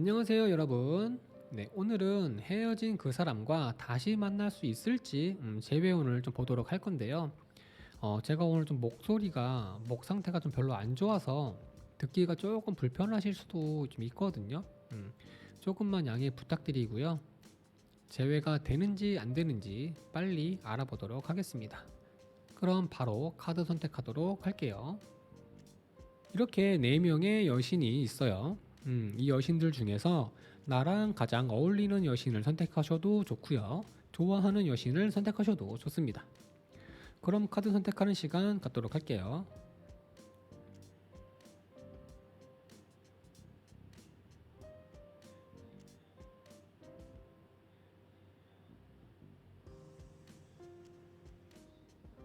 안녕하세요, 여러분. 네, 오늘은 헤어진 그 사람과 다시 만날 수 있을지 재회원을 좀 보도록 할 건데요. 제가 오늘 좀 목 상태가 좀 별로 안 좋아서 듣기가 조금 불편하실 수도 좀 있거든요. 조금만 양해 부탁드리고요. 재회가 되는지 안 되는지 빨리 알아보도록 하겠습니다. 그럼 바로 카드 선택하도록 할게요. 이렇게 4명의 여신이 있어요. 이 여신들 중에서 나랑 가장 어울리는 여신을 선택하셔도 좋고요. 좋아하는 여신을 선택하셔도 좋습니다. 그럼 카드 선택하는 시간 갖도록 할게요.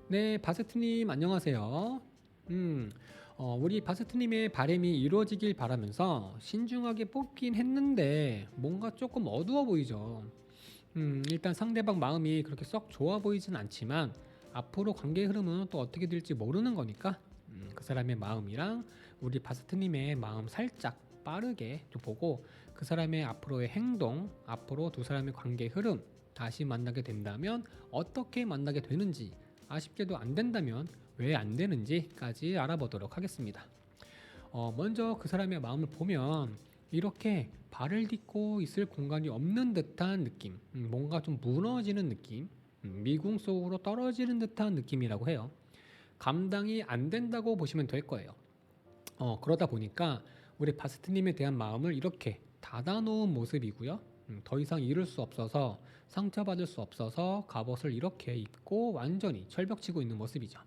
네, 바세트님 안녕하세요. 음, 우리 바세트님의 바람이 이루어지길 바라면서 신중하게 뽑긴 했는데 뭔가 조금 어두워 보이죠. 일단 상대방 마음이 그렇게 썩 좋아 보이진 않지만 앞으로 관계 흐름은 또 어떻게 될지 모르는 거니까 그 사람의 마음이랑 우리 바스트님의 마음 살짝 빠르게 좀 보고 그 사람의 앞으로의 행동, 앞으로 두 사람의 관계 흐름 다시 만나게 된다면 어떻게 만나게 되는지 아쉽게도 안 된다면 왜 안 되는지까지 알아보도록 하겠습니다. 먼저 그 사람의 마음을 보면 이렇게 발을 딛고 있을 공간이 없는 듯한 느낌, 뭔가 좀 무너지는 느낌, 미궁 속으로 떨어지는 듯한 느낌이라고 해요. 감당이 안 된다고 보시면 될 거예요. 그러다 보니까 우리 바스트님에 대한 마음을 이렇게 닫아놓은 모습이고요. 더 이상 이룰 수 없어서 상처받을 수 없어서 갑옷을 이렇게 입고 완전히 철벽치고 있는 모습이죠.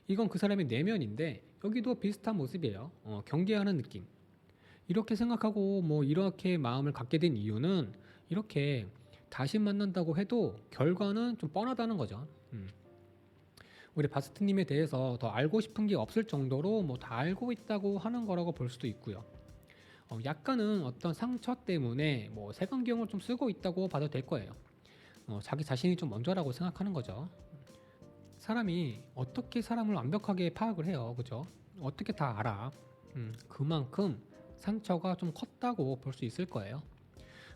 이건 그 사람의 내면인데 여기도 비슷한 모습이에요. 경계하는 느낌. 이렇게 생각하고 뭐 이렇게 마음을 갖게 된 이유는 이렇게 다시 만난다고 해도 결과는 좀 뻔하다는 거죠. 우리 바스트님에 대해서 더 알고 싶은 게 없을 정도로 뭐 다 알고 있다고 하는 거라고 볼 수도 있고요. 약간은 어떤 상처 때문에 뭐 색안경을 좀 쓰고 있다고 봐도 될 거예요. 자기 자신이 좀 먼저라고 생각하는 거죠. 사람이 어떻게 사람을 완벽하게 파악을 해요, 그죠? 어떻게 다 알아? 그만큼 상처가 좀 컸다고 볼 수 있을 거예요.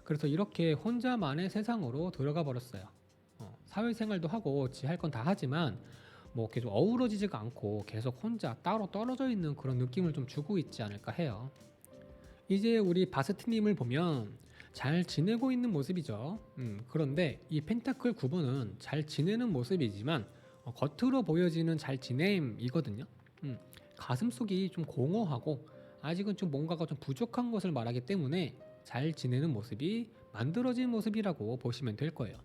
그래서 이렇게 혼자만의 세상으로 들어가 버렸어요. 사회생활도 하고 지 할 건 다 하지만 뭐 계속 어우러지지가 않고 계속 혼자 따로 떨어져 있는 그런 느낌을 좀 주고 있지 않을까 해요. 이제 우리 바스트님을 보면 잘 지내고 있는 모습이죠. 그런데 이 펜타클 9번은 잘 지내는 모습이지만 겉으로 보여지는 잘 지냄이거든요. 가슴속이 좀 공허하고 아직은 좀 뭔가가 좀 부족한 것을 말하기 때문에 잘 지내는 모습이 만들어진 모습이라고 보시면 될 거예요.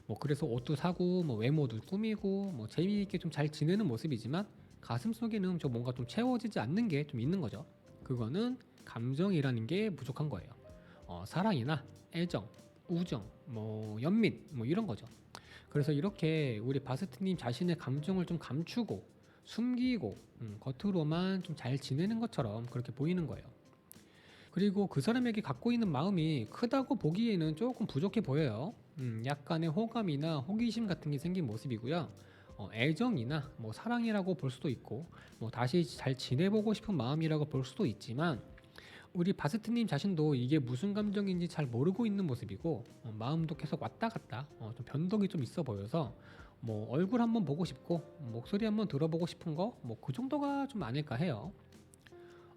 뭐 그래서 옷도 사고 뭐 외모도 꾸미고 뭐 재미있게 좀 잘 지내는 모습이지만 가슴 속에는 좀 뭔가 좀 채워지지 않는 게 좀 있는 거죠. 그거는 감정이라는 게 부족한 거예요. 사랑이나 애정, 우정, 뭐 연민 뭐 이런 거죠. 그래서 이렇게 우리 바스트님 자신의 감정을 좀 감추고 숨기고 겉으로만 좀 잘 지내는 것처럼 그렇게 보이는 거예요. 그리고 그 사람에게 갖고 있는 마음이 크다고 보기에는 조금 부족해 보여요. 약간의 호감이나 호기심 같은 게 생긴 모습이고요. 애정이나 뭐 사랑이라고 볼 수도 있고, 뭐 다시 잘 지내보고 싶은 마음이라고 볼 수도 있지만, 우리 바스트님 자신도 이게 무슨 감정인지 잘 모르고 있는 모습이고, 마음도 계속 왔다 갔다, 좀 변동이 좀 있어 보여서, 뭐 얼굴 한번 보고 싶고, 목소리 한번 들어보고 싶은 거, 뭐 그 정도가 좀 아닐까 해요.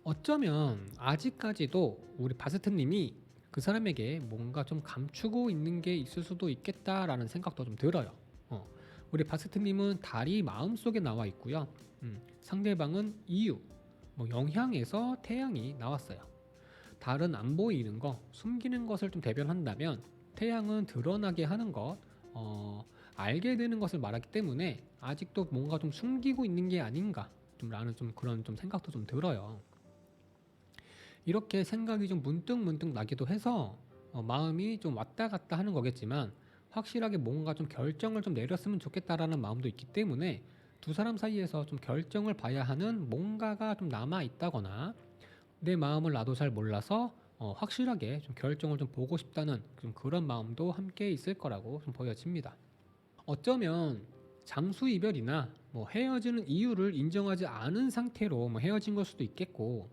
어쩌면 아직까지도 우리 바스트님이 그 사람에게 뭔가 좀 감추고 있는 게 있을 수도 있겠다라는 생각도 좀 들어요. 우리 바스트님은 달이 마음속에 나와 있고요. 상대방은 이유, 뭐 영향에서 태양이 나왔어요. 달은 안 보이는 거, 숨기는 것을 좀 대변한다면 태양은 드러나게 하는 것, 알게 되는 것을 말하기 때문에 아직도 뭔가 좀 숨기고 있는 게 아닌가 좀 라는 좀 그런 좀 생각도 좀 들어요. 이렇게 생각이 좀 문득문득 나기도 해서 마음이 좀 왔다 갔다 하는 거겠지만 확실하게 뭔가 좀 결정을 좀 내렸으면 좋겠다라는 마음도 있기 때문에 두 사람 사이에서 좀 결정을 봐야 하는 뭔가가 좀 남아 있다거나 내 마음을 나도 잘 몰라서 확실하게 좀 결정을 좀 보고 싶다는 좀 그런 마음도 함께 있을 거라고 좀 보여집니다. 어쩌면 잠수 이별이나 뭐 헤어지는 이유를 인정하지 않은 상태로 뭐 헤어진 걸 수도 있겠고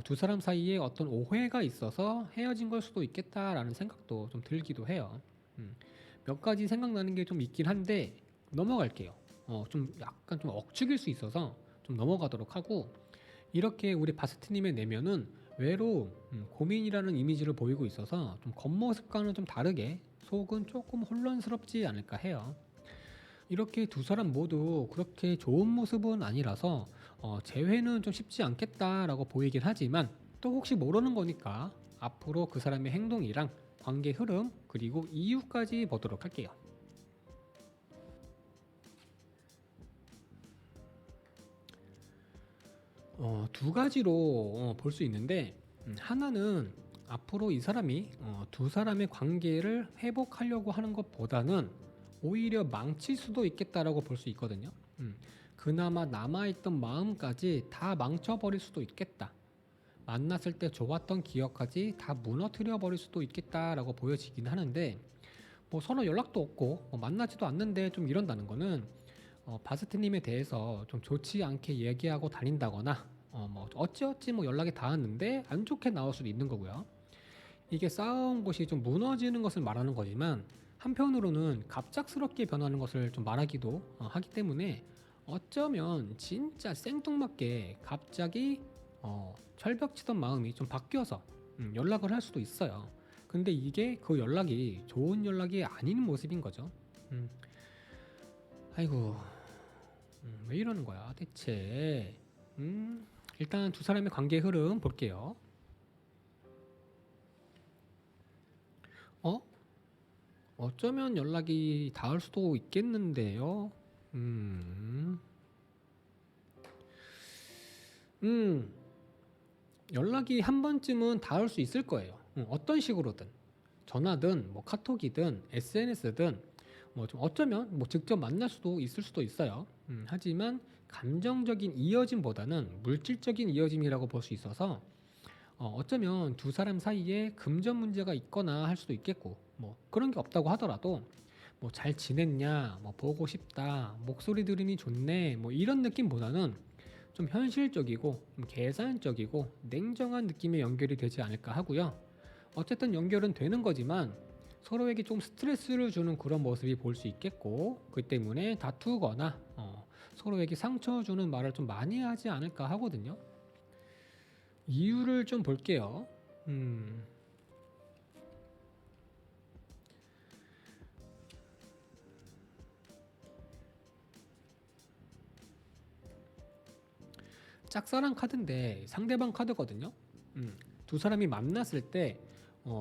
두 사람 사이에 어떤 오해가 있어서 헤어진 걸 수도 있겠다라는 생각도 좀 들기도 해요. 음, 몇 가지 생각나는 게 좀 있긴 한데 넘어갈게요. 좀 약간 좀 억측일 수 있어서 좀 넘어가도록 하고, 이렇게 우리 바스트님의 내면은 외로움, 고민이라는 이미지를 보이고 있어서 좀 겉모습과는 좀 다르게 속은 조금 혼란스럽지 않을까 해요. 이렇게 두 사람 모두 그렇게 좋은 모습은 아니라서 재회는 좀 쉽지 않겠다라고 보이긴 하지만, 또 혹시 모르는 거니까 앞으로 그 사람의 행동이랑 관계 흐름 그리고 이유까지 보도록 할게요. 두 가지로 볼 수 있는데, 하나는 앞으로 이 사람이 두 사람의 관계를 회복하려고 하는 것보다는 오히려 망칠 수도 있겠다라고 볼 수 있거든요. 그나마 남아있던 마음까지 다 망쳐버릴 수도 있겠다. 만났을 때 좋았던 기억까지 다 무너뜨려 버릴 수도 있겠다라고 보여지긴 하는데, 뭐 서로 연락도 없고 만나지도 않는데 좀 이런다는 거는 바스트님에 대해서 좀 좋지 않게 얘기하고 다닌다거나, 뭐 어찌어찌 뭐 연락이 닿았는데 안 좋게 나올 수도 있는 거고요. 이게 쌓아온 것이 좀 무너지는 것을 말하는 거지만, 한편으로는 갑작스럽게 변하는 것을 좀 말하기도 하기 때문에, 어쩌면 진짜 생뚱맞게 갑자기 철벽치던 마음이 좀 바뀌어서 연락을 할 수도 있어요. 근데 이게 그 연락이 좋은 연락이 아닌 모습인 거죠. 음, 아이고, 왜 이러는 거야 대체. 일단 두 사람의 관계 흐름 볼게요. 어? 어쩌면 연락이 닿을 수도 있겠는데요. 음, 음, 연락이 한 번쯤은 닿을 수 있을 거예요. 어떤 식으로든. 전화든, 뭐 카톡이든, SNS든, 뭐 좀 어쩌면 뭐 직접 만날 수도 있을 수도 있어요. 하지만 감정적인 이어짐보다는 물질적인 이어짐이라고 볼 수 있어서, 어쩌면 두 사람 사이에 금전 문제가 있거나 할 수도 있겠고, 뭐 그런 게 없다고 하더라도 뭐 잘 지냈냐, 뭐 보고 싶다, 목소리 들으니 좋네, 뭐 이런 느낌보다는 좀 현실적이고 좀 계산적이고 냉정한 느낌의 연결이 되지 않을까 하고요. 어쨌든 연결은 되는 거지만 서로에게 좀 스트레스를 주는 그런 모습이 볼 수 있겠고, 그 때문에 다투거나 서로에게 상처 주는 말을 좀 많이 하지 않을까 하거든요. 이유를 좀 볼게요. 음, 짝사랑 카드인데 상대방 카드거든요. 두 사람이 만났을 때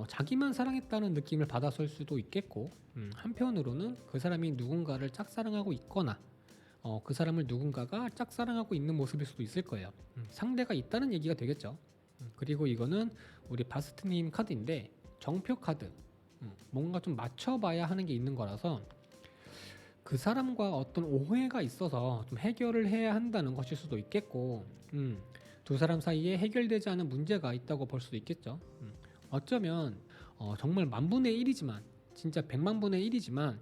자기만 사랑했다는 느낌을 받았을 수도 있겠고, 한편으로는 그 사람이 누군가를 짝사랑하고 있거나 그 사람을 누군가가 짝사랑하고 있는 모습일 수도 있을 거예요. 상대가 있다는 얘기가 되겠죠. 그리고 이거는 우리 바스트님 카드인데 정표 카드. 뭔가 좀 맞춰봐야 하는 게 있는 거라서 그 사람과 어떤 오해가 있어서 좀 해결을 해야 한다는 것일 수도 있겠고, 두 사람 사이에 해결되지 않은 문제가 있다고 볼 수도 있겠죠. 어쩌면 정말 만분의 일이지만, 진짜 백만분의 일이지만,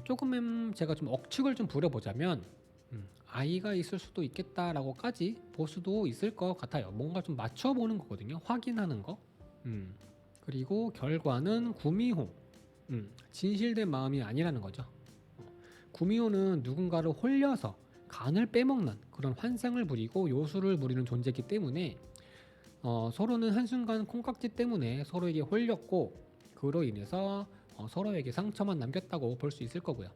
조금 제가 좀 억측을 좀 부려보자면, 아이가 있을 수도 있겠다라고까지 볼 수도 있을 것 같아요. 뭔가 좀 맞춰보는 거거든요. 확인하는 거. 음, 그리고 결과는 구미호. 진실된 마음이 아니라는 거죠. 구미호는 누군가를 홀려서 간을 빼먹는 그런 환상을 부리고 요술을 부리는 존재이기 때문에, 서로는 한순간 콩깍지 때문에 서로에게 홀렸고, 그로 인해서 서로에게 상처만 남겼다고 볼 수 있을 거고요.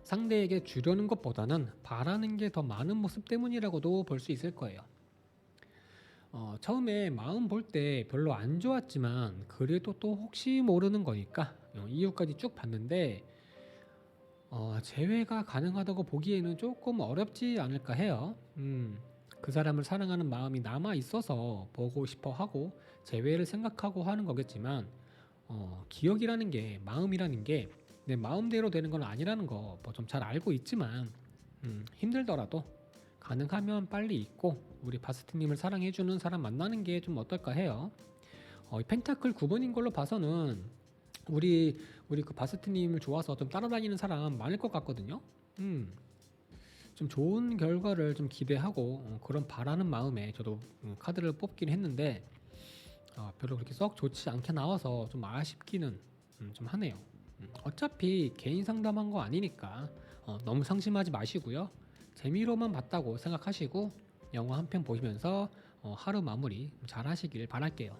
상대에게 주려는 것보다는 바라는 게 더 많은 모습 때문이라고도 볼 수 있을 거예요. 처음에 마음 볼 때 별로 안 좋았지만 그래도 또 혹시 모르는 거니까 이유까지 쭉 봤는데, 재회가 가능하다고 보기에는 조금 어렵지 않을까 해요. 그 사람을 사랑하는 마음이 남아 있어서 보고 싶어 하고 재회를 생각하고 하는 거겠지만, 기억이라는 게, 마음이라는 게 내 마음대로 되는 건 아니라는 거 뭐 좀 잘 알고 있지만, 힘들더라도 가능하면 빨리 잊고 우리 바스트님을 사랑해주는 사람 만나는 게 좀 어떨까 해요. 이 펜타클 9번인 걸로 봐서는 우리 그 바스트님을 좋아서 좀 따라다니는 사람 많을 것 같거든요. 음, 좀 좋은 결과를 좀 기대하고 그런 바라는 마음에 저도 카드를 뽑긴 했는데 별로 그렇게 썩 좋지 않게 나와서 좀 아쉽기는 좀 하네요. 어차피 개인 상담한 거 아니니까 너무 상심하지 마시고요. 재미로만 봤다고 생각하시고 영화 한 편 보시면서 하루 마무리 잘 하시길 바랄게요.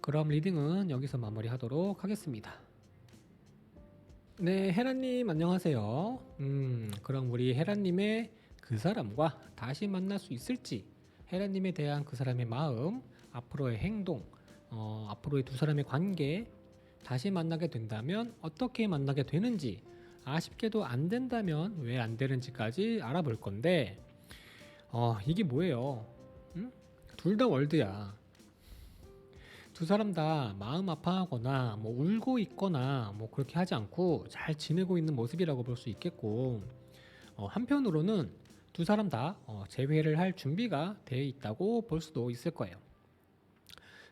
그럼 리딩은 여기서 마무리하도록 하겠습니다. 네, 헤라님 안녕하세요. 그럼 우리 헤라님의 그 사람과 다시 만날 수 있을지, 헤라님에 대한 그 사람의 마음, 앞으로의 행동, 앞으로의 두 사람의 관계, 다시 만나게 된다면 어떻게 만나게 되는지, 아쉽게도 안 된다면 왜 안 되는지까지 알아볼 건데, 이게 뭐예요? 둘 다 월드야. 두 사람 다 마음 아파하거나 뭐 울고 있거나 뭐 그렇게 하지 않고 잘 지내고 있는 모습이라고 볼 수 있겠고, 한편으로는 두 사람 다 재회를 할 준비가 되어 있다고 볼 수도 있을 거예요.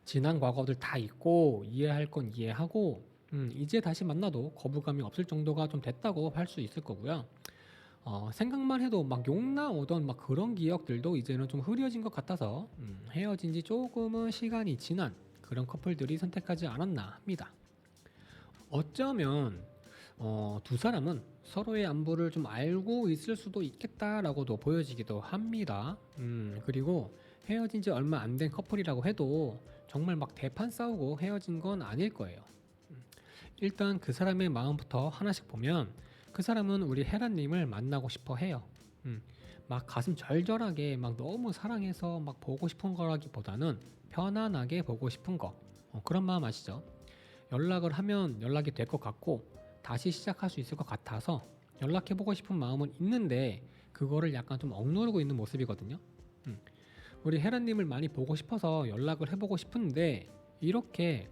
지난 과거들 다 잊고 이해할 건 이해하고 이제 다시 만나도 거부감이 없을 정도가 좀 됐다고 할 수 있을 거고요. 생각만 해도 막 욕 나오던 막 그런 기억들도 이제는 좀 흐려진 것 같아서 헤어진 지 조금은 시간이 지난 그런 커플들이 선택하지 않았나 합니다. 어쩌면 두 사람은 서로의 안부를 좀 알고 있을 수도 있겠다라고도 보여지기도 합니다. 그리고 헤어진 지 얼마 안 된 커플이라고 해도 정말 막 대판 싸우고 헤어진 건 아닐 거예요. 일단 그 사람의 마음부터 하나씩 보면 그 사람은 우리 헤라님을 만나고 싶어 해요. 막 가슴 절절하게 막 너무 사랑해서 막 보고 싶은 거라기보다는 편안하게 보고 싶은 거, 그런 마음 아시죠? 연락을 하면 연락이 될 것 같고 다시 시작할 수 있을 것 같아서 연락해보고 싶은 마음은 있는데 그거를 약간 좀 억누르고 있는 모습이거든요. 우리 헤라님을 많이 보고 싶어서 연락을 해보고 싶은데 이렇게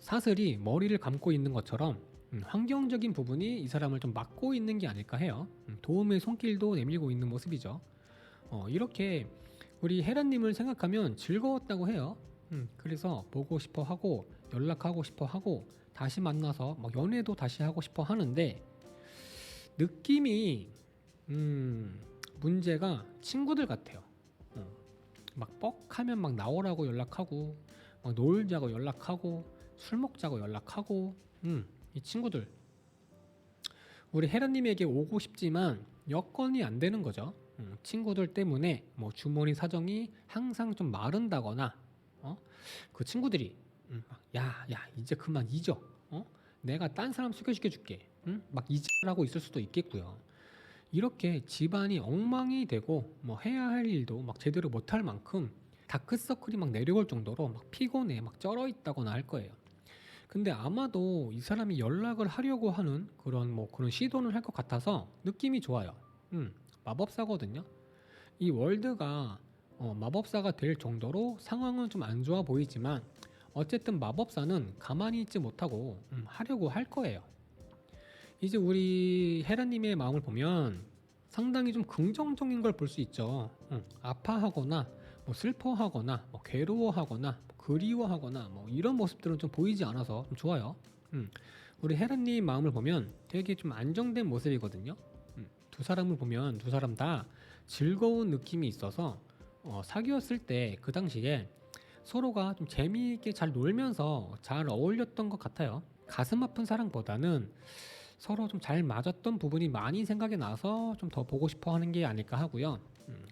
사슬이 머리를 감고 있는 것처럼 환경적인 부분이 이 사람을 좀 막고 있는 게 아닐까 해요. 도움의 손길도 내밀고 있는 모습이죠. 이렇게 우리 헤라님을 생각하면 즐거웠다고 해요. 그래서 보고 싶어 하고 연락하고 싶어 하고 다시 만나서 막 연애도 다시 하고 싶어 하는데 느낌이 문제가 친구들 같아요. 막 뻑하면 막 나오라고 연락하고 막 놀자고 연락하고 술 먹자고 연락하고 이 친구들 우리 헤라님에게 오고 싶지만 여건이 안 되는 거죠. 친구들 때문에 뭐 주머니 사정이 항상 좀 마른다거나 그 친구들이 야 이제 그만 잊어. 내가 딴 사람 소개시켜 줄게. 막 잊으라고 있을 수도 있겠고요. 이렇게 집안이 엉망이 되고 뭐 해야 할 일도 막 제대로 못할 만큼 다크서클이 막 내려올 정도로 막 피곤해 막 쩔어 있다거나 할 거예요. 근데 아마도 이 사람이 연락을 하려고 하는 그런 시도는 할 것 같아서 느낌이 좋아요. 마법사거든요. 이 월드가 마법사가 될 정도로 상황은 좀 안 좋아 보이지만 어쨌든 마법사는 가만히 있지 못하고 하려고 할 거예요. 이제 우리 헤라님의 마음을 보면 상당히 좀 긍정적인 걸 볼 수 있죠. 아파하거나 뭐 슬퍼하거나 뭐 괴로워하거나 뭐 그리워하거나 뭐 이런 모습들은 좀 보이지 않아서 좀 좋아요. 우리 헤라님 마음을 보면 되게 좀 안정된 모습이거든요. 두 사람을 보면 두 사람 다 즐거운 느낌이 있어서 사귀었을 때 그 당시에 서로가 좀 재미있게 잘 놀면서 잘 어울렸던 것 같아요. 가슴 아픈 사랑보다는 서로 좀 잘 맞았던 부분이 많이 생각이 나서 좀 더 보고 싶어 하는 게 아닐까 하고요.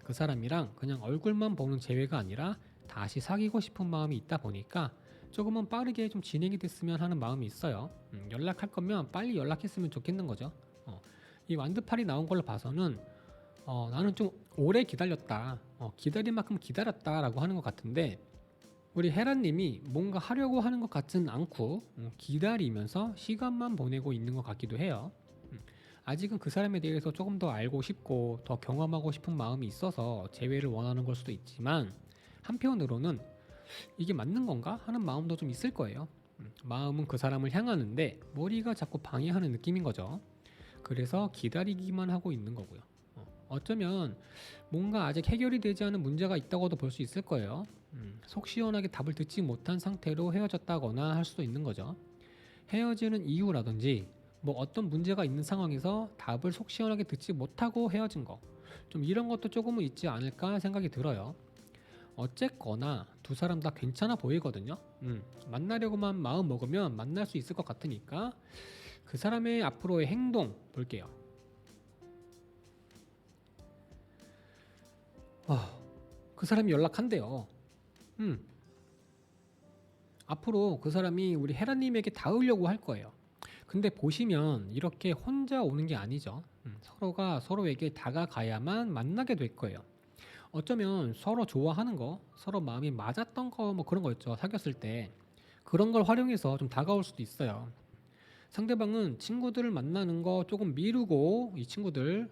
그 사람이랑 그냥 얼굴만 보는 재회가 아니라 다시 사귀고 싶은 마음이 있다 보니까 조금은 빠르게 좀 진행이 됐으면 하는 마음이 있어요. 연락할 거면 빨리 연락했으면 좋겠는 거죠. 이 완드팔이 나온 걸로 봐서는 나는 좀 오래 기다렸다. 기다릴 만큼 기다렸다라고 하는 것 같은데 우리 헤라님이 뭔가 하려고 하는 것 같진 않고 기다리면서 시간만 보내고 있는 것 같기도 해요. 아직은 그 사람에 대해서 조금 더 알고 싶고 더 경험하고 싶은 마음이 있어서 재회를 원하는 걸 수도 있지만 한편으로는 이게 맞는 건가 하는 마음도 좀 있을 거예요. 마음은 그 사람을 향하는데 머리가 자꾸 방해하는 느낌인 거죠. 그래서 기다리기만 하고 있는 거고요. 어쩌면 뭔가 아직 해결이 되지 않은 문제가 있다고도 볼 수 있을 거예요. 속 시원하게 답을 듣지 못한 상태로 헤어졌다거나 할 수도 있는 거죠. 헤어지는 이유라든지 뭐 어떤 문제가 있는 상황에서 답을 속 시원하게 듣지 못하고 헤어진 거. 좀 이런 것도 조금은 있지 않을까 생각이 들어요. 어쨌거나 두 사람 다 괜찮아 보이거든요. 만나려고만 마음 먹으면 만날 수 있을 것 같으니까 그 사람의 앞으로의 행동 볼게요. 그 사람이 연락한대요. 음, 앞으로 그 사람이 우리 헤라님에게 닿으려고 할 거예요. 근데 보시면 이렇게 혼자 오는 게 아니죠. 서로가 서로에게 다가가야만 만나게 될 거예요. 어쩌면 서로 좋아하는 거, 서로 마음이 맞았던 거, 뭐 그런 거 있죠. 사귀었을 때. 그런 걸 활용해서 좀 다가올 수도 있어요. 상대방은 친구들을 만나는 거 조금 미루고 이 친구들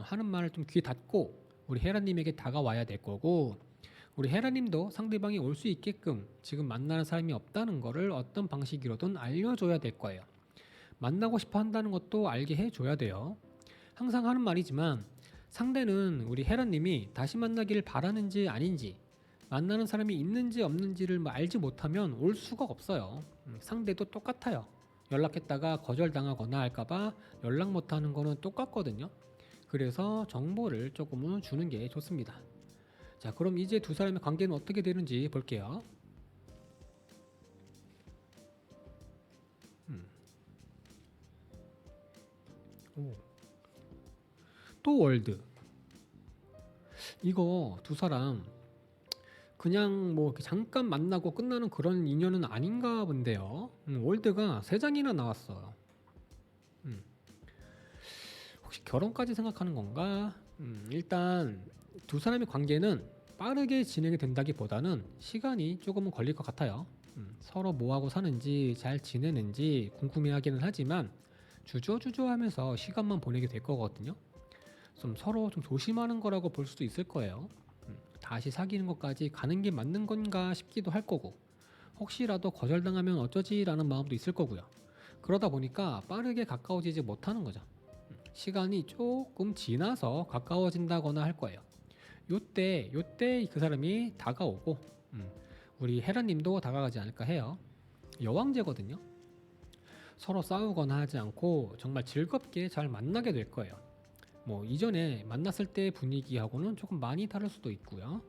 하는 말을 좀 귀에 닫고 우리 헤라님에게 다가와야 될 거고 우리 헤라님도 상대방이 올 수 있게끔 지금 만나는 사람이 없다는 거를 어떤 방식으로든 알려줘야 될 거예요. 만나고 싶어 한다는 것도 알게 해줘야 돼요. 항상 하는 말이지만 상대는 우리 헤라님이 다시 만나기를 바라는지 아닌지 만나는 사람이 있는지 없는지를 알지 못하면 올 수가 없어요. 상대도 똑같아요. 연락했다가 거절당하거나 할까봐 연락 못하는 거는 똑같거든요. 그래서 정보를 조금은 주는 게 좋습니다. 자, 그럼 이제 두 사람의 관계는 어떻게 되는지 볼게요. 음. 또 월드. 이거 두 사람 그냥 뭐 이렇게 잠깐 만나고 끝나는 그런 인연은 아닌가 본데요. 월드가 세 장이나 나왔어요. 음, 혹시 결혼까지 생각하는 건가? 일단 두 사람의 관계는 빠르게 진행이 된다기보다는 시간이 조금은 걸릴 것 같아요. 서로 뭐하고 사는지 잘 지내는지 궁금해하기는 하지만 주저주저하면서 시간만 보내게 될 거거든요. 좀 서로 좀 조심하는 거라고 볼 수도 있을 거예요. 다시 사귀는 것까지 가는 게 맞는 건가 싶기도 할 거고 혹시라도 거절당하면 어쩌지라는 마음도 있을 거고요. 그러다 보니까 빠르게 가까워지지 못하는 거죠. 시간이 조금 지나서 가까워진다거나 할 거예요. 요때 그 사람이 다가오고 우리 헤라님도 다가가지 않을까 해요. 여왕제거든요. 서로 싸우거나 하지 않고 정말 즐겁게 잘 만나게 될 거예요. 뭐 이전에 만났을 때 분위기하고는 조금 많이 다를 수도 있고요.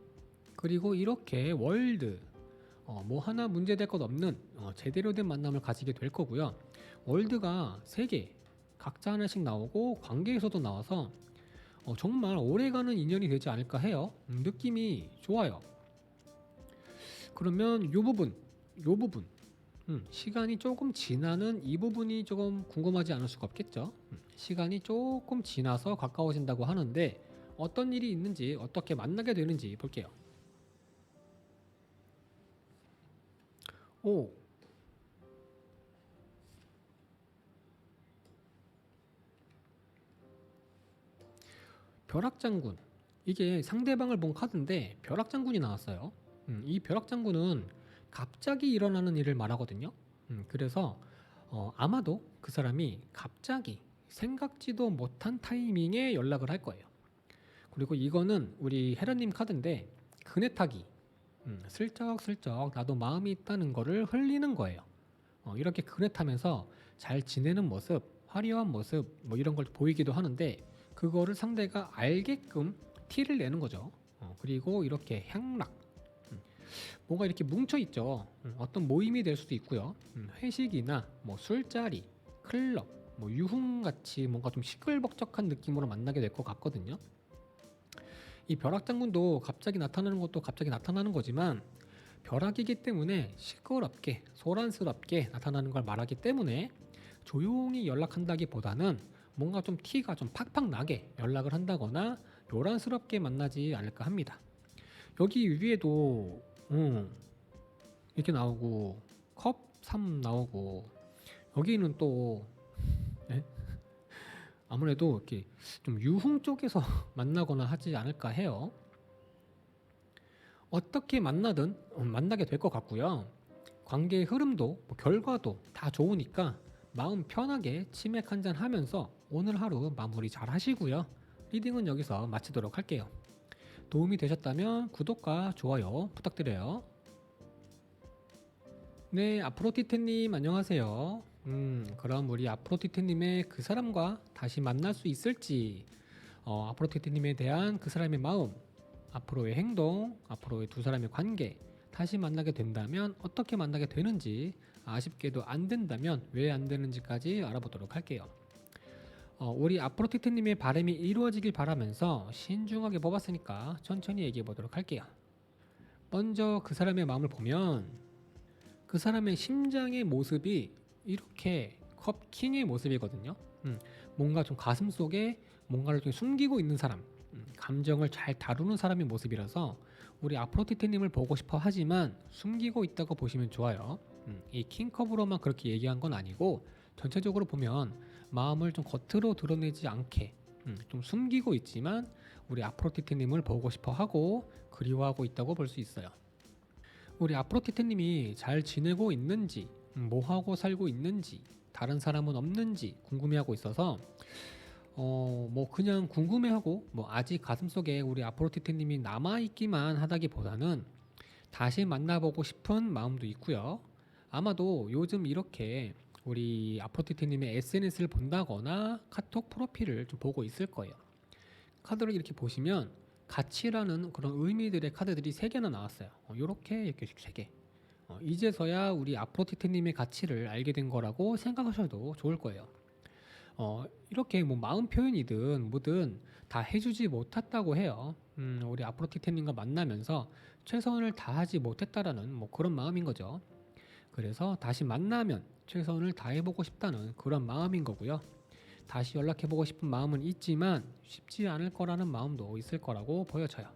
그리고 이렇게 월드 뭐 하나 문제될 것 없는 제대로 된 만남을 가지게 될 거고요. 월드가 3개 각자 하나씩 나오고 관계에서도 나와서 정말 오래가는 인연이 되지 않을까 해요. 느낌이 좋아요. 그러면 요 부분 시간이 조금 지나는 이 부분이 조금 궁금하지 않을 수가 없겠죠. 시간이 조금 지나서 가까워진다고 하는데 어떤 일이 있는지 어떻게 만나게 되는지 볼게요. 오, 벼락장군. 이게 상대방을 본 카드인데 벼락장군이 나왔어요. 이 벼락장군은 갑자기 일어나는 일을 말하거든요. 그래서 아마도 그 사람이 갑자기 생각지도 못한 타이밍에 연락을 할 거예요. 그리고 이거는 우리 헤라님 카드인데 그네 타기. 슬쩍슬쩍 나도 마음이 있다는 거를 흘리는 거예요. 이렇게 그네 타면서 잘 지내는 모습, 화려한 모습 뭐 이런 걸 보이기도 하는데 그거를 상대가 알게끔 티를 내는 거죠. 그리고 이렇게 향락, 뭔가 이렇게 뭉쳐 있죠. 어떤 모임이 될 수도 있고요. 회식이나 뭐 술자리, 클럽, 뭐 유흥 같이 뭔가 좀 시끌벅적한 느낌으로 만나게 될 것 같거든요. 이 벼락장군도 갑자기 나타나는 것도 갑자기 나타나는 거지만 벼락이기 때문에 시끄럽게 소란스럽게 나타나는 걸 말하기 때문에 조용히 연락한다기보다는 뭔가 좀 티가 좀 팍팍 나게 연락을 한다거나 요란스럽게 만나지 않을까 합니다. 여기 위에도 이렇게 나오고 컵 3 나오고 여기는 또 예? 아무래도 이렇게 좀 유흥 쪽에서 만나거나 하지 않을까 해요. 어떻게 만나든 만나게 될 것 같고요. 관계의 흐름도 뭐 결과도 다 좋으니까 마음 편하게 치맥 한잔 하면서 오늘 하루 마무리 잘 하시고요. 리딩은 여기서 마치도록 할게요. 도움이 되셨다면 구독과 좋아요 부탁드려요. 네, 아프로티테님 안녕하세요. 그럼 우리 아프로디테님의 그 사람과 다시 만날 수 있을지, 아프로디테님에 대한 그 사람의 마음, 앞으로의 행동, 앞으로의 두 사람의 관계, 다시 만나게 된다면 어떻게 만나게 되는지, 아쉽게도 안 된다면 왜 안 되는지까지 알아보도록 할게요. 우리 아프로디테님의 바람이 이루어지길 바라면서 신중하게 뽑았으니까 천천히 얘기해 보도록 할게요. 먼저 그 사람의 마음을 보면 그 사람의 심장의 모습이 이렇게 컵킹의 모습이거든요. 뭔가 좀 가슴 속에 뭔가를 좀 숨기고 있는 사람, 감정을 잘 다루는 사람의 모습이라서 우리 아프로디테님을 보고 싶어 하지만 숨기고 있다고 보시면 좋아요. 이 킹컵으로만 그렇게 얘기한 건 아니고 전체적으로 보면 마음을 좀 겉으로 드러내지 않게 좀 숨기고 있지만 우리 아프로디테님을 보고 싶어 하고 그리워하고 있다고 볼 수 있어요. 우리 아프로디테님이 잘 지내고 있는지, 뭐 하고 살고 있는지, 다른 사람은 없는지 궁금해하고 있어서 뭐 그냥 궁금해하고 뭐 아직 가슴속에 우리 아프로디테님이 남아있기만 하다기보다는 다시 만나보고 싶은 마음도 있고요. 아마도 요즘 이렇게 우리 아프로디테님의 SNS를 본다거나 카톡 프로필을 좀 보고 있을 거예요. 카드를 이렇게 보시면 가치라는 그런 의미들의 카드들이 3개나 나왔어요. 이렇게 3개. 이제서야 우리 아프로디테님의 가치를 알게 된 거라고 생각하셔도 좋을 거예요. 이렇게 뭐 마음 표현이든 뭐든 다 해주지 못했다고 해요. 우리 아프로디테님과 만나면서 최선을 다하지 못했다라는 뭐 그런 마음인 거죠. 그래서 다시 만나면 최선을 다해보고 싶다는 그런 마음인 거고요. 다시 연락해보고 싶은 마음은 있지만 쉽지 않을 거라는 마음도 있을 거라고 보여져요.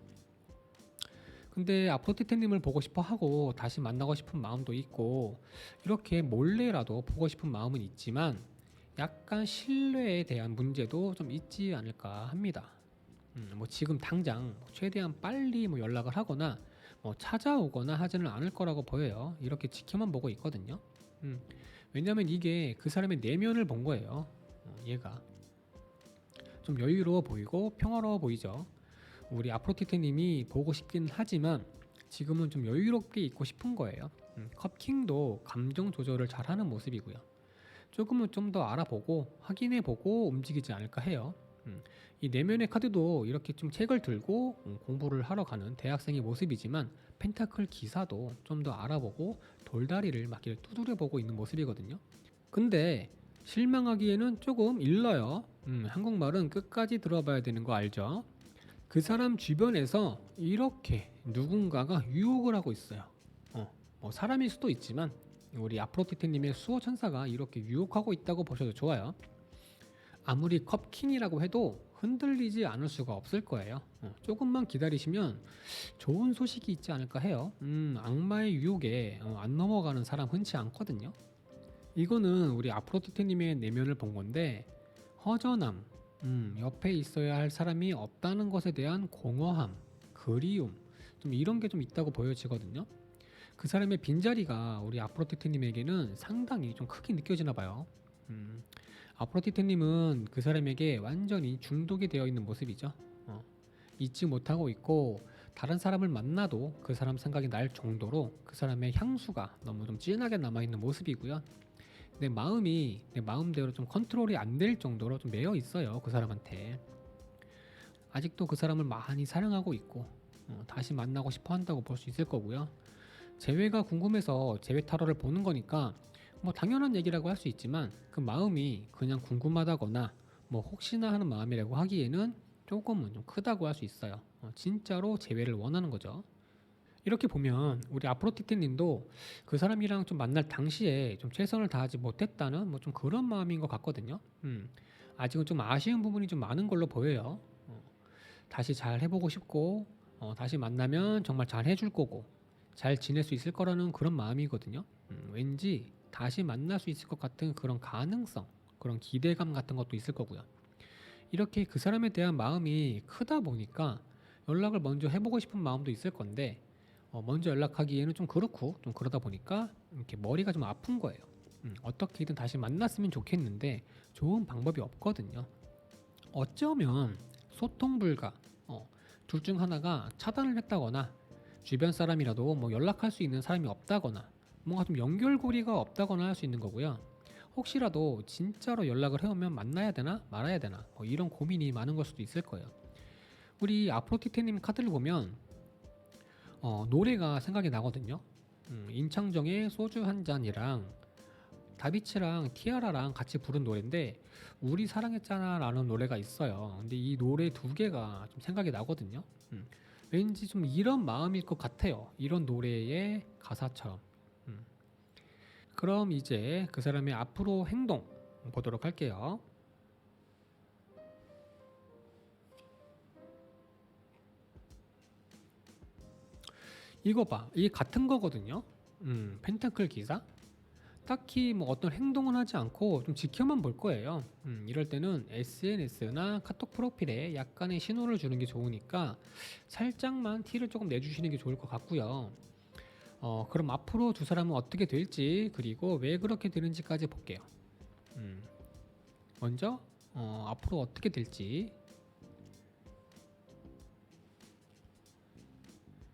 근데 아프로디테님을 보고 싶어 하고 다시 만나고 싶은 마음도 있고 이렇게 몰래라도 보고 싶은 마음은 있지만 약간 신뢰에 대한 문제도 좀 있지 않을까 합니다. 뭐 지금 당장 최대한 빨리 뭐 연락을 하거나 뭐 찾아오거나 하지는 않을 거라고 보여요. 이렇게 지켜만 보고 있거든요. 왜냐면 이게 그 사람의 내면을 본 거예요. 얘가 좀 여유로워 보이고 평화로워 보이죠. 우리 아프로디테님이 보고 싶긴 하지만 지금은 좀 여유롭게 있고 싶은 거예요. 컵킹도 감정 조절을 잘하는 모습이고요. 조금은 좀 더 알아보고 확인해보고 움직이지 않을까 해요. 이 내면의 카드도 이렇게 좀 책을 들고 공부를 하러 가는 대학생의 모습이지만 펜타클 기사도 좀 더 알아보고 돌다리를 막 이렇게 두드려보고 있는 모습이거든요. 근데 실망하기에는 조금 일러요. 한국말은 끝까지 들어봐야 되는 거 알죠? 그 사람 주변에서 이렇게 누군가가 유혹을 하고 있어요. 뭐 사람일 수도 있지만 우리 아프로디테님의 수호 천사가 이렇게 유혹하고 있다고 보셔도 좋아요. 아무리 컵킹이라고 해도 흔들리지 않을 수가 없을 거예요. 조금만 기다리시면 좋은 소식이 있지 않을까 해요. 악마의 유혹에 안 넘어가는 사람 흔치 않거든요. 이거는 우리 아프로디테님의 내면을 본 건데 허전함, 옆에 있어야 할 사람이 없다는 것에 대한 공허함, 그리움, 좀 이런 게 좀 있다고 보여지거든요. 그 사람의 빈자리가 우리 아프로디테님에게는 상당히 좀 크게 느껴지나 봐요. 아프로디테님은 그 사람에게 완전히 중독이 되어 있는 모습이죠. 잊지 못하고 있고 다른 사람을 만나도 그 사람 생각이 날 정도로 그 사람의 향수가 너무 좀 진하게 남아있는 모습이고요. 내 마음이 내 마음대로 좀 컨트롤이 안 될 정도로 좀 매여 있어요. 그 사람한테. 아직도 그 사람을 많이 사랑하고 있고 다시 만나고 싶어 한다고 볼 수 있을 거고요. 재회가 궁금해서 재회 타로를 보는 거니까 뭐 당연한 얘기라고 할 수 있지만 그 마음이 그냥 궁금하다거나 뭐 혹시나 하는 마음이라고 하기에는 조금은 좀 크다고 할 수 있어요. 진짜로 재회를 원하는 거죠. 이렇게 보면 우리 아프로디테님도 그 사람이랑 좀 만날 당시에 좀 최선을 다하지 못했다는 뭐 좀 그런 마음인 것 같거든요. 아직은 좀 아쉬운 부분이 좀 많은 걸로 보여요. 다시 잘 해보고 싶고 다시 만나면 정말 잘 해줄 거고 잘 지낼 수 있을 거라는 그런 마음이거든요. 왠지 다시 만날 수 있을 것 같은 그런 가능성, 그런 기대감 같은 것도 있을 거고요. 이렇게 그 사람에 대한 마음이 크다 보니까 연락을 먼저 해보고 싶은 마음도 있을 건데 먼저 연락하기에는 좀 그렇고 좀 그러다 보니까 이렇게 머리가 좀 아픈 거예요. 어떻게든 다시 만났으면 좋겠는데 좋은 방법이 없거든요. 어쩌면 소통 불가, 둘 중 하나가 차단을 했다거나 주변 사람이라도 뭐 연락할 수 있는 사람이 없다거나 뭔가 좀 연결고리가 없다거나 할 수 있는 거고요. 혹시라도 진짜로 연락을 해오면 만나야 되나 말아야 되나 뭐 이런 고민이 많은 걸 수도 있을 거예요. 우리 아프로디테님 카드를 보면 노래가 생각이 나거든요. 임창정의 소주 한 잔이랑 다비치랑 티아라랑 같이 부른 노래인데 우리 사랑했잖아라는 노래가 있어요. 근데 이 노래 두 개가 좀 생각이 나거든요. 왠지 좀 이런 마음일 것 같아요. 이런 노래의 가사처럼. 음. 그럼 이제 그 사람의 앞으로 행동 보도록 할게요. 이거 봐. 이게 같은 거거든요. 펜타클 기사. 딱히 뭐 어떤 행동은 하지 않고 좀 지켜만 볼 거예요. 이럴 때는 SNS나 카톡 프로필에 약간의 신호를 주는 게 좋으니까 살짝만 티를 조금 내주시는 게 좋을 것 같고요. 그럼 앞으로 두 사람은 어떻게 될지 그리고 왜 그렇게 되는지까지 볼게요. 음, 먼저 앞으로 어떻게 될지.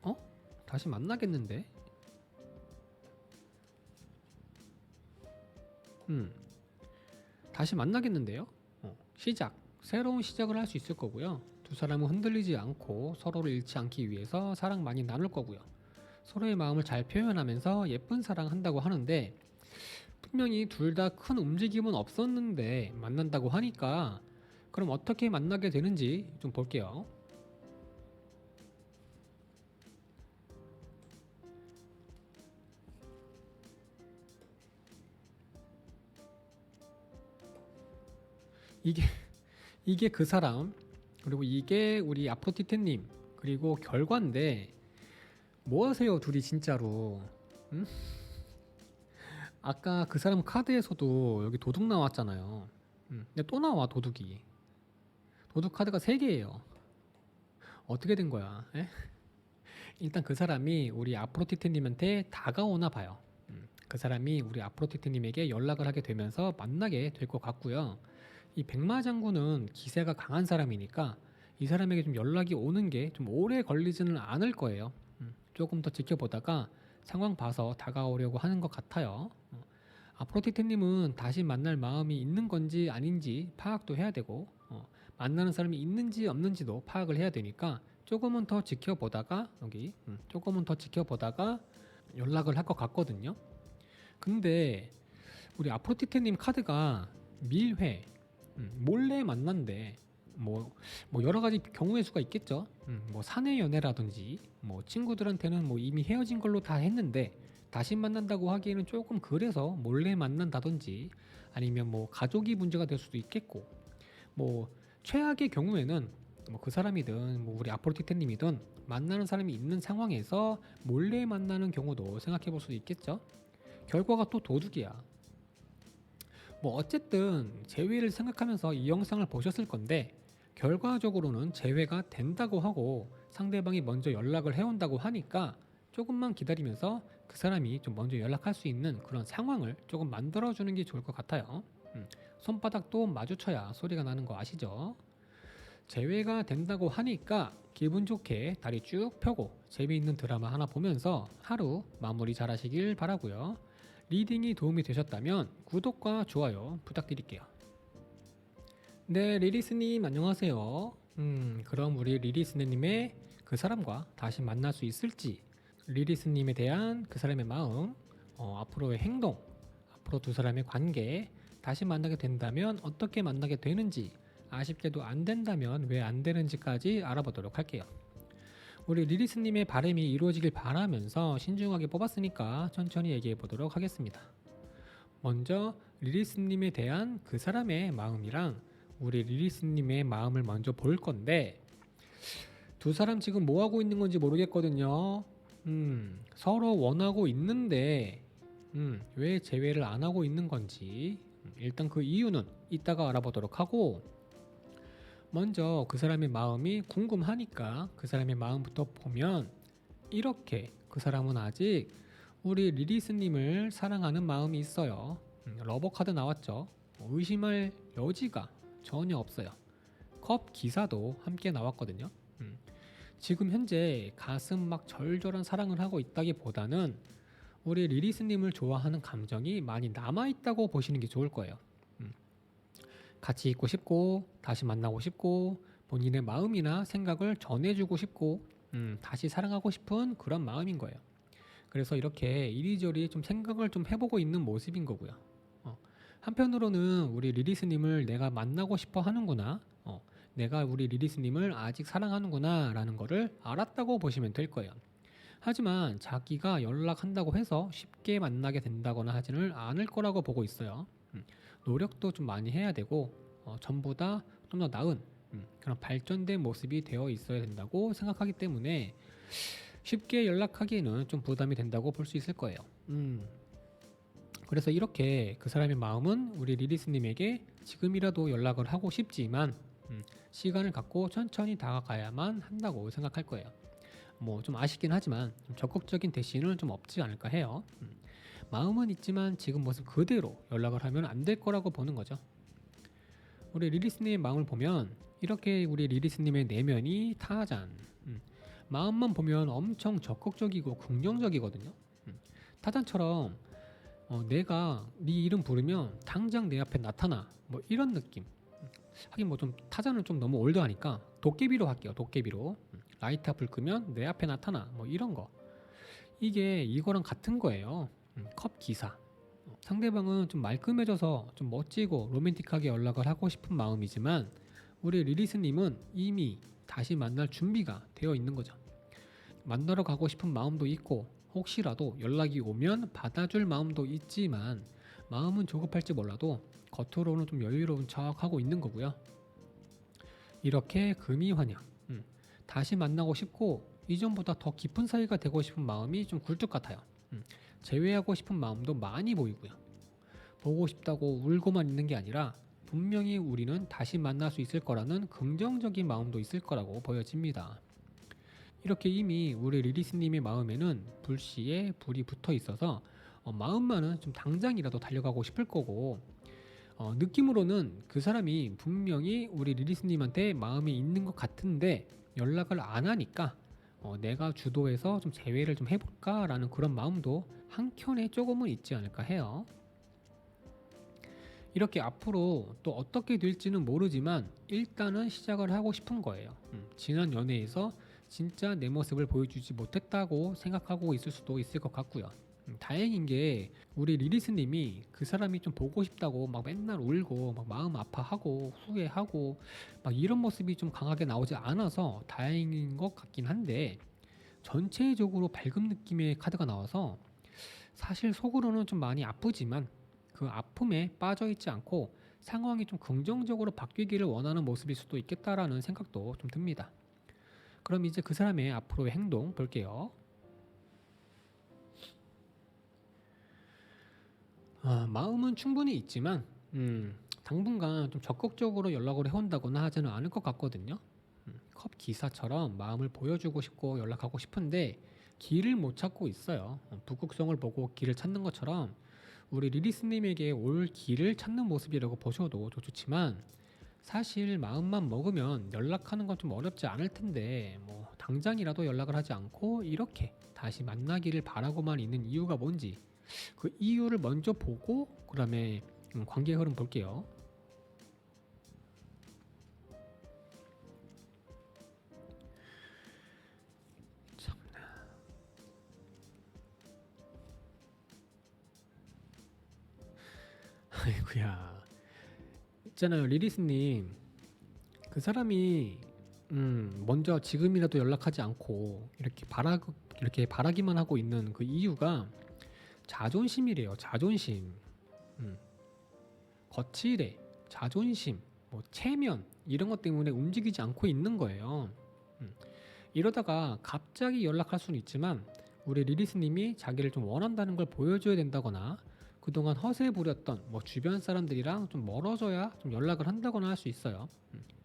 어? 다시 만나겠는데? 음, 다시 만나겠는데요? 시작. 새로운 시작을 할 수 있을 거고요. 두 사람은 흔들리지 않고 서로를 잃지 않기 위해서 사랑 많이 나눌 거고요. 서로의 마음을 잘 표현하면서 예쁜 사랑 한다고 하는데 분명히 둘 다 큰 움직임은 없었는데 만난다고 하니까 그럼 어떻게 만나게 되는지 좀 볼게요. 이게 이게 그 사람 그리고 이게 우리 아프로티테님 그리고 결과인데 뭐 하세요 둘이 진짜로? 응? 아까 그 사람 카드에서도 여기 도둑 나왔잖아요. 근데 또 나와 도둑이. 도둑 카드가 3개예요. 어떻게 된 거야? 에? 일단 그 사람이 우리 아프로티테님한테 다가오나 봐요. 그 사람이 우리 아프로티테님에게 연락을 하게 되면서 만나게 될 것 같고요. 이 백마 장군은 기세가 강한 사람이니까 이 사람에게 좀 연락이 오는 게 좀 오래 걸리지는 않을 거예요. 조금 더 지켜보다가 상황 봐서 다가오려고 하는 것 같아요. 아프로디테님은 다시 만날 마음이 있는 건지 아닌지 파악도 해야 되고 만나는 사람이 있는지 없는지도 파악을 해야 되니까 조금은 더 지켜보다가 여기 조금은 더 지켜보다가 연락을 할 것 같거든요. 근데 우리 아프로디테님 카드가 밀회 몰래 만난대. 뭐 여러 가지 경우의 수가 있겠죠. 뭐 사내 연애라든지 뭐 친구들한테는 뭐 이미 헤어진 걸로 다 했는데 다시 만난다고 하기에는 조금 그래서 몰래 만난다든지 아니면 뭐 가족이 문제가 될 수도 있겠고 뭐 최악의 경우에는 뭐 그 사람이든 뭐 우리 아포로티테님이든 만나는 사람이 있는 상황에서 몰래 만나는 경우도 생각해 볼 수도 있겠죠. 결과가 또 도둑이야. 뭐 어쨌든 재회를 생각하면서 이 영상을 보셨을 건데 결과적으로는 재회가 된다고 하고 상대방이 먼저 연락을 해온다고 하니까 조금만 기다리면서 그 사람이 좀 먼저 연락할 수 있는 그런 상황을 조금 만들어주는 게 좋을 것 같아요. 손바닥도 마주쳐야 소리가 나는 거 아시죠? 재회가 된다고 하니까 기분 좋게 다리 쭉 펴고 재미있는 드라마 하나 보면서 하루 마무리 잘 하시길 바라고요. 리딩이 도움이 되셨다면 구독과 좋아요 부탁드릴게요. 네, 리리스님 안녕하세요. 그럼 우리 리리스님의 그 사람과 다시 만날 수 있을지, 리리스님에 대한 그 사람의 마음, 앞으로의 행동, 앞으로 두 사람의 관계, 다시 만나게 된다면 어떻게 만나게 되는지, 아쉽게도 안 된다면 왜 안 되는지까지 알아보도록 할게요. 우리 리리스님의 바람이 이루어지길 바라면서 신중하게 뽑았으니까 천천히 얘기해 보도록 하겠습니다. 먼저 리리스님에 대한 그 사람의 마음이랑 우리 리리스님의 마음을 먼저 볼 건데 두 사람 지금 뭐 하고 있는 건지 모르겠거든요. 서로 원하고 있는데 왜 재회를 안 하고 있는 건지 일단 그 이유는 이따가 알아보도록 하고 먼저 그 사람의 마음이 궁금하니까 그 사람의 마음부터 보면 이렇게 그 사람은 아직 우리 리리스님을 사랑하는 마음이 있어요. 러버 카드 나왔죠. 의심할 여지가 전혀 없어요. 컵 기사도 함께 나왔거든요. 지금 현재 가슴 막 절절한 사랑을 하고 있다기보다는 우리 리리스님을 좋아하는 감정이 많이 남아있다고 보시는 게 좋을 거예요. 음, 같이 있고 싶고, 다시 만나고 싶고, 본인의 마음이나 생각을 전해주고 싶고, 다시 사랑하고 싶은 그런 마음인 거예요. 그래서 이렇게 이리저리 좀 생각을 좀 해보고 있는 모습인 거고요. 한편으로는 우리 리리스님을 내가 만나고 싶어 하는구나, 내가 우리 리리스님을 아직 사랑하는구나 라는 거를 알았다고 보시면 될 거예요. 하지만 자기가 연락한다고 해서 쉽게 만나게 된다거나 하지는 않을 거라고 보고 있어요. 노력도 좀 많이 해야 되고, 전보다 좀 더 나은 그런 발전된 모습이 되어 있어야 된다고 생각하기 때문에 쉽게 연락하기에는 좀 부담이 된다고 볼 수 있을 거예요. 그래서 이렇게 그 사람의 마음은 우리 리리스님에게 지금이라도 연락을 하고 싶지만 시간을 갖고 천천히 다가가야만 한다고 생각할 거예요. 뭐 좀 아쉽긴 하지만 좀 적극적인 대신은 좀 없지 않을까 해요. 마음은 있지만 지금 모습 그대로 연락을 하면 안 될 거라고 보는 거죠. 우리 리리스님의 마음을 보면 이렇게 우리 리리스님의 내면이 타잔. 마음만 보면 엄청 적극적이고 긍정적이거든요. 타잔처럼 내가 네 이름 부르면 당장 내 앞에 나타나. 뭐 이런 느낌. 하긴 뭐 좀 타잔은 좀 너무 올드하니까 도깨비로 할게요. 도깨비로. 라이트 불 끄면 내 앞에 나타나. 뭐 이런 거. 이게 이거랑 같은 거예요. 컵 기사. 상대방은 좀 말끔해져서 좀 멋지고 로맨틱하게 연락을 하고 싶은 마음이지만 우리 리리스님은 이미 다시 만날 준비가 되어 있는 거죠. 만나러 가고 싶은 마음도 있고 혹시라도 연락이 오면 받아줄 마음도 있지만 마음은 조급할지 몰라도 겉으로는 좀 여유로운 척하고 있는 거고요. 이렇게 금이환영 다시 만나고 싶고 이전보다 더 깊은 사이가 되고 싶은 마음이 좀 굴뚝 같아요. 재회하고 싶은 마음도 많이 보이고요. 보고 싶다고 울고만 있는 게 아니라 분명히 우리는 다시 만날 수 있을 거라는 긍정적인 마음도 있을 거라고 보여집니다. 이렇게 이미 우리 리리스님의 마음에는 불씨에 불이 붙어 있어서 마음만은 좀 당장이라도 달려가고 싶을 거고 느낌으로는 그 사람이 분명히 우리 리리스님한테 마음이 있는 것 같은데 연락을 안 하니까 내가 주도해서 좀 제외를 좀 해볼까라는 그런 마음도 한켠에 조금은 있지 않을까 해요. 이렇게 앞으로 또 어떻게 될지는 모르지만 일단은 시작을 하고 싶은 거예요. 지난 연애에서 진짜 내 모습을 보여주지 못했다고 생각하고 있을 수도 있을 것 같고요. 다행인 게 우리 리리스님이 그 사람이 좀 보고 싶다고 막 맨날 울고 막 마음 아파하고 후회하고 막 이런 모습이 좀 강하게 나오지 않아서 다행인 것 같긴 한데 전체적으로 밝은 느낌의 카드가 나와서 사실 속으로는 좀 많이 아프지만 그 아픔에 빠져 있지 않고 상황이 좀 긍정적으로 바뀌기를 원하는 모습일 수도 있겠다라는 생각도 좀 듭니다. 그럼 이제 그 사람의 앞으로의 행동 볼게요. 마음은 충분히 있지만 당분간 좀 적극적으로 연락을 해온다거나 하지는 않을 것 같거든요. 컵 기사처럼 마음을 보여주고 싶고 연락하고 싶은데 길을 못 찾고 있어요. 북극성을 보고 길을 찾는 것처럼 우리 리리스님에게 올 길을 찾는 모습이라고 보셔도 좋지만 사실 마음만 먹으면 연락하는 건 좀 어렵지 않을 텐데 뭐 당장이라도 연락을 하지 않고 이렇게 다시 만나기를 바라고만 있는 이유가 뭔지 그 이유를 먼저 보고 그다음에 관계 흐름 볼게요. 아이고야. 있잖아요, 리리스님. 그 사람이 먼저 지금이라도 연락하지 않고 이렇게 바라기만 하고 있는 그 이유가 자존심이래요. 자존심. 음, 거칠해. 자존심. 뭐 체면 이런 것 때문에 움직이지 않고 있는 거예요. 음, 이러다가 갑자기 연락할 수는 있지만 우리 리리스님이 자기를 좀 원한다는 걸 보여줘야 된다거나 그동안 허세 부렸던 뭐 주변 사람들이랑 좀 멀어져야 좀 연락을 한다거나 할 수 있어요.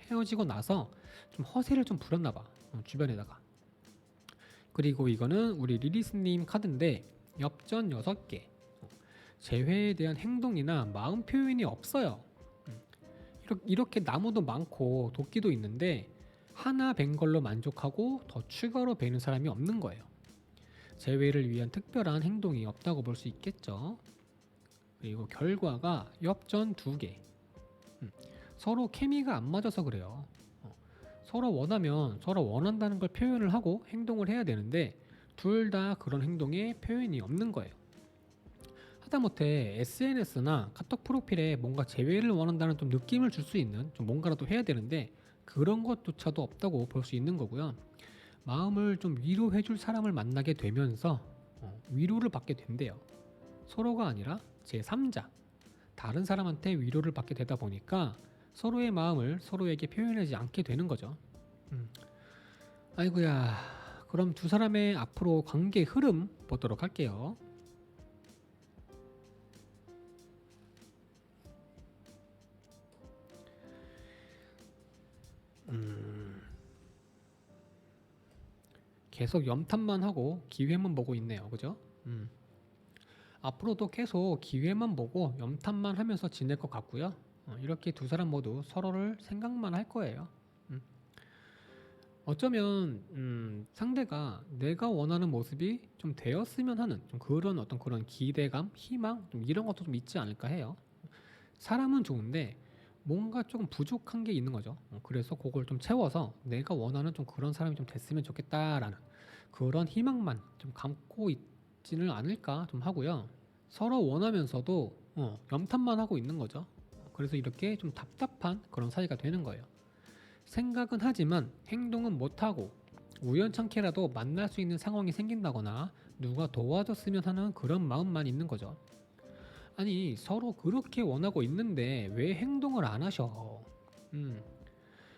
헤어지고 나서 좀 허세를 좀 부렸나 봐. 주변에다가. 그리고 이거는 우리 리리스님 카드인데 엽전 6개. 재회에 대한 행동이나 마음 표현이 없어요. 이렇게 나무도 많고 도끼도 있는데 하나 벤 걸로 만족하고 더 추가로 베는 사람이 없는 거예요. 재회를 위한 특별한 행동이 없다고 볼 수 있겠죠. 그리고 결과가 엽전 2개. 서로 케미가 안 맞아서 그래요. 서로 원하면 서로 원한다는 걸 표현을 하고 행동을 해야 되는데 둘 다 그런 행동에 표현이 없는 거예요. 하다못해 SNS나 카톡 프로필에 뭔가 재회를 원한다는 좀 느낌을 줄 수 있는 좀 뭔가라도 해야 되는데 그런 것조차도 없다고 볼 수 있는 거고요. 마음을 좀 위로해 줄 사람을 만나게 되면서 위로를 받게 된대요. 서로가 아니라 제3자, 다른 사람한테 위로를 받게 되다 보니까 서로의 마음을 서로에게 표현하지 않게 되는 거죠. 음. 아이고야. 그럼 두 사람의 앞으로 관계 흐름 보도록 할게요. 계속 염탐만 하고 기회만 보고 있네요. 그죠? 앞으로도 계속 기회만 보고 염탐만 하면서 지낼 것 같고요. 이렇게 두 사람 모두 서로를 생각만 할 거예요. 음. 어쩌면 상대가 내가 원하는 모습이 좀 되었으면 하는 좀 그런 어떤 그런 기대감, 희망 좀 이런 것도 좀 있지 않을까 해요. 사람은 좋은데 뭔가 조금 부족한 게 있는 거죠. 그래서 그걸 좀 채워서 내가 원하는 좀 그런 사람이 좀 됐으면 좋겠다라는 그런 희망만 좀 감고 있지는 않을까 좀 하고요. 서로 원하면서도 염탐만 하고 있는 거죠. 그래서 이렇게 좀 답답한 그런 사이가 되는 거예요. 생각은 하지만 행동은 못하고 우연찮게라도 만날 수 있는 상황이 생긴다거나 누가 도와줬으면 하는 그런 마음만 있는 거죠. 아니 서로 그렇게 원하고 있는데 왜 행동을 안 하셔?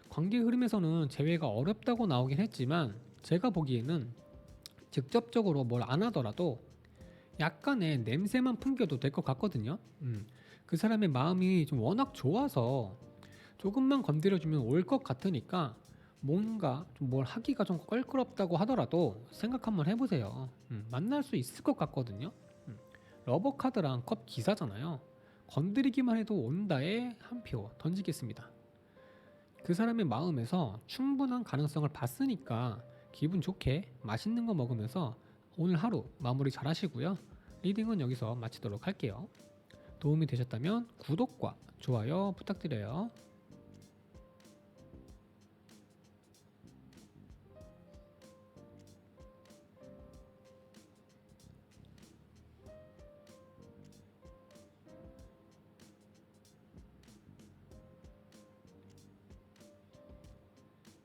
관계 흐름에서는 재회가 어렵다고 나오긴 했지만 제가 보기에는 직접적으로 뭘 안 하더라도 약간의 냄새만 풍겨도 될 것 같거든요. 그 사람의 마음이 좀 워낙 좋아서 조금만 건드려주면 올 것 같으니까 뭔가 좀 뭘 하기가 좀 껄끄럽다고 하더라도 생각 한번 해보세요. 만날 수 있을 것 같거든요. 러버카드랑 컵 기사잖아요. 건드리기만 해도 온다에 한 표 던지겠습니다. 그 사람의 마음에서 충분한 가능성을 봤으니까 기분 좋게 맛있는 거 먹으면서 오늘 하루 마무리 잘 하시고요. 리딩은 여기서 마치도록 할게요. 도움이 되셨다면 구독과 좋아요 부탁드려요.